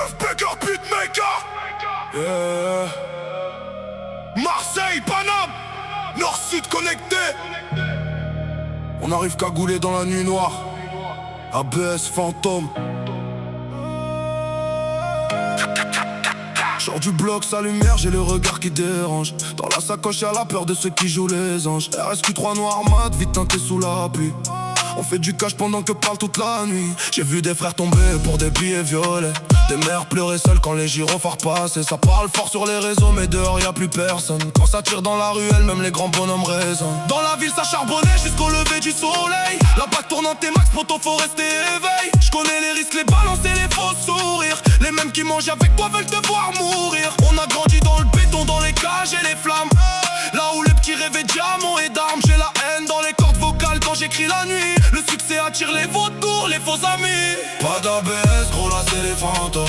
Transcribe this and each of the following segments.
Kev Becker Beatmaker. Yeah. Marseille, Paname, Nord-Sud connecté. On arrive cagoulé dans la nuit noire. ABS fantôme. Sors du bloc, sa lumière, j'ai le regard qui dérange. Dans la sacoche y'a la peur de ceux qui jouent les anges. RSQ3 noir mat, vite teinté sous la pluie. On fait du cash pendant que parle toute la nuit. J'ai vu des frères tomber pour des billets violets, des mères pleurer seules quand les gyrophares passent. Et ça parle fort sur les réseaux mais dehors y'a plus personne. Quand ça tire dans la ruelle, même les grands bonhommes raisonnent. Dans la ville ça charbonnait jusqu'au lever du soleil. La bague tournante et max, poto faut rester éveil. J'connais les risques, les balances et les faux sourires. Les mêmes qui mangent avec toi veulent te voir mourir. On a grandi dans le béton, dans les cages et les flammes. Là où les petits rêvaient diamants et d'armes. J'ai la haine dans les cordes vocales quand j'écris la nuit. Le succès attire les vautours, les faux amis. Pas d'ABS, gros là c'est les fantômes.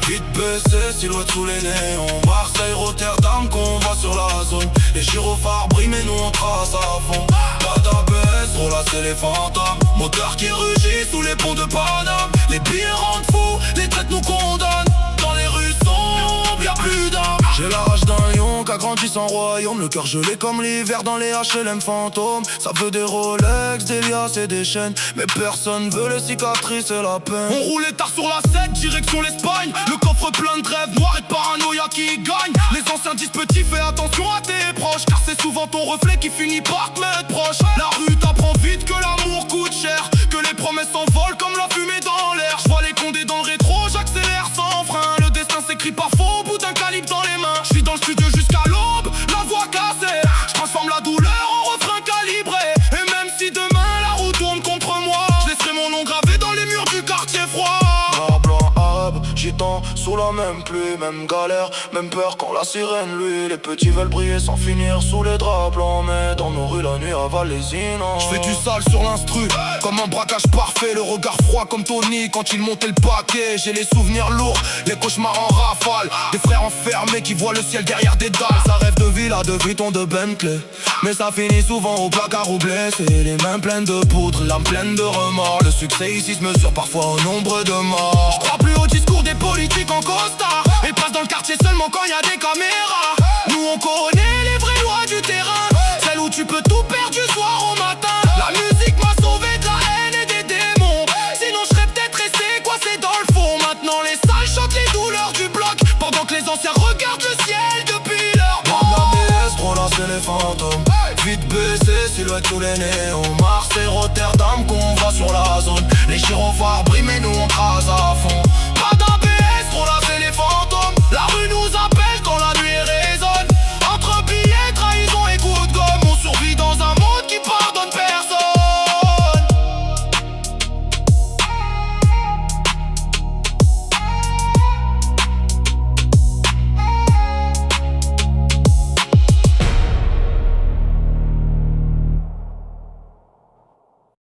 Vite baissé, silhouette sous les néons. Marseille, Rotterdam, qu'on va sur la zone. Les gyrophares brillent mais nous on trace à fond. Pas d'ABS, gros là c'est les fantômes. Moteur qui rugit sous les ponts de Paname. Les billets rendent fous, les traites nous condamnent. Dans les rues sombres, y'a plus d'âme. J'ai la rage d'un lion qui a grandi sans royaume. Le cœur gelé comme l'hiver dans les HLM fantômes. Ça veut des Rolex, des liasses et des chaînes. Mais personne veut les cicatrices et la peine. On roulait tard sur la 7, direction l'Espagne. Le coffre plein de rêves noirs et de paranoïa qui gagne. Les anciens disent petit, fais attention à tes proches. Car c'est souvent ton reflet qui finit par te mettre proche. La rue t'apprend vite que l'amour coûte cher, que les promesses s'envolent comme la fumée dans l'air. Je vois les condés dans le rétro, j'accélère sans frein. Le destin s'écrit parfois au bout d'un calibre dans les mains. Je suis dans le studio jusqu'à l'aube, la voix cassée. Je transforme la douleur en refrain calibré. Et même si demain la roue tourne contre moi, je laisserai mon nom gravé dans les murs du quartier froid. Noir, blanc, arabe, gitan, sous la même pluie, même galère, même peur quand la sirène luit. Les petits veulent briller sans finir sous les draps blancs. Mais dans nos rues la nuit avale les inondes. Je fais du sale sur l'instru, comme un braquage parfait. Le regard froid comme Tony quand il montait le paquet. J'ai les souvenirs lourds, les cauchemars en rafale. Des frères enfermés qui voient le ciel derrière des dalles. Ça rêve de villa, de Vuitton, de Bentley. Mais ça finit souvent au placard ou blessé. Les mains pleines de poudre, l'âme pleine de remords. Le succès ici se mesure parfois au nombre de morts. Je crois plus au discours des politiques en costard. Et passe dans le quartier seulement quand y a des caméras. Nous on connaît les vraies lois du terrain, celles où tu peux tout perdre du soir au matin. La musique m'a sauvé de la haine et des démons. Sinon je serais peut-être resté coincé dans le fond. Maintenant les salles chantent les douleurs du bloc, pendant que les anciens regardent le ciel depuis leur banc. Trop là c'est les fantômes. Vite baissé, silhouette sous les néons. Marseille, Rotterdam, qu'on va sur la zone. Les gyrophares brillent mais nous on trace à